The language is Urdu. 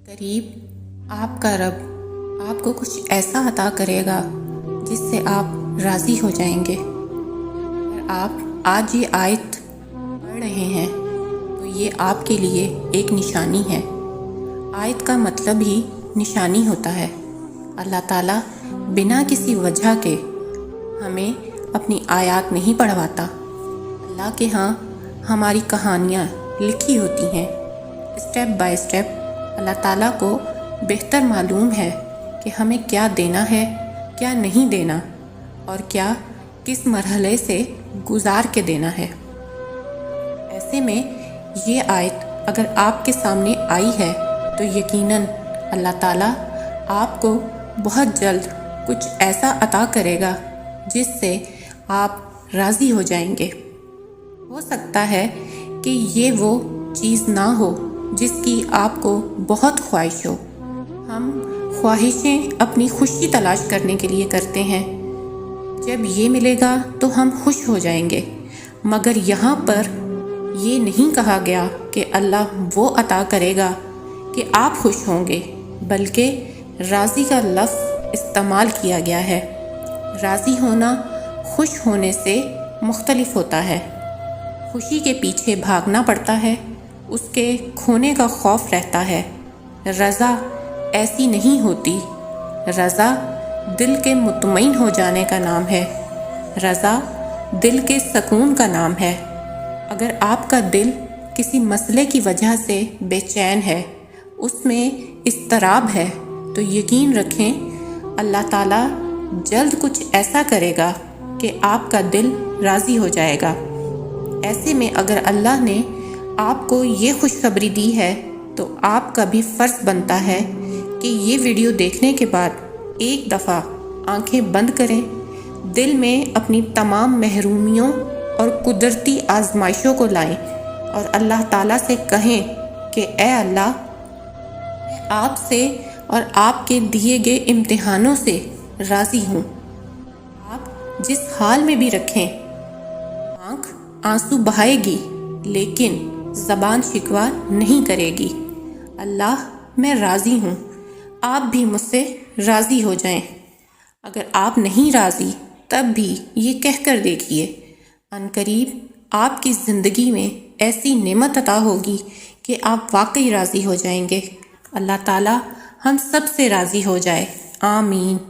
قریب آپ کا رب آپ کو کچھ ایسا عطا کرے گا جس سے آپ راضی ہو جائیں گے۔ اگر آپ آج یہ آیت پڑھ رہے ہیں تو یہ آپ کے لیے ایک نشانی ہے۔ آیت کا مطلب ہی نشانی ہوتا ہے۔ اللہ تعالیٰ بنا کسی وجہ کے ہمیں اپنی آیات نہیں پڑھواتا۔ اللہ کے ہاں ہماری کہانیاں لکھی ہوتی ہیں۔ اسٹیپ بائی اسٹیپ اللہ تعالیٰ کو بہتر معلوم ہے کہ ہمیں کیا دینا ہے، کیا نہیں دینا، اور کیا کس مرحلے سے گزار کے دینا ہے۔ ایسے میں یہ آیت اگر آپ کے سامنے آئی ہے تو یقیناً اللہ تعالیٰ آپ کو بہت جلد کچھ ایسا عطا کرے گا جس سے آپ راضی ہو جائیں گے۔ ہو سکتا ہے کہ یہ وہ چیز نہ ہو جس کی آپ کو بہت خواہش ہو۔ ہم خواہشیں اپنی خوشی تلاش کرنے کے لیے کرتے ہیں۔ جب یہ ملے گا تو ہم خوش ہو جائیں گے، مگر یہاں پر یہ نہیں کہا گیا کہ اللہ وہ عطا کرے گا کہ آپ خوش ہوں گے، بلکہ راضی کا لفظ استعمال کیا گیا ہے۔ راضی ہونا خوش ہونے سے مختلف ہوتا ہے۔ خوشی کے پیچھے بھاگنا پڑتا ہے، اس کے کھونے کا خوف رہتا ہے۔ رضا ایسی نہیں ہوتی۔ رضا دل کے مطمئن ہو جانے کا نام ہے۔ رضا دل کے سکون کا نام ہے۔ اگر آپ کا دل کسی مسئلے کی وجہ سے بے چین ہے، اس میں اضطراب ہے، تو یقین رکھیں اللہ تعالیٰ جلد کچھ ایسا کرے گا کہ آپ کا دل راضی ہو جائے گا۔ ایسے میں اگر اللہ نے آپ کو یہ خوشخبری دی ہے تو آپ کا بھی فرض بنتا ہے کہ یہ ویڈیو دیکھنے کے بعد ایک دفعہ آنکھیں بند کریں، دل میں اپنی تمام محرومیوں اور قدرتی آزمائشوں کو لائیں اور اللہ تعالیٰ سے کہیں کہ اے اللہ، میں آپ سے اور آپ کے دیے گئے امتحانوں سے راضی ہوں۔ آپ جس حال میں بھی رکھیں، آنکھ آنسو بہائے گی لیکن زبان شکوہ نہیں کرے گی۔ اللہ میں راضی ہوں، آپ بھی مجھ سے راضی ہو جائیں۔ اگر آپ نہیں راضی تب بھی یہ کہہ کر دیکھیے، عنقریب آپ کی زندگی میں ایسی نعمت عطا ہوگی کہ آپ واقعی راضی ہو جائیں گے۔ اللہ تعالیٰ ہم سب سے راضی ہو جائے، آمین۔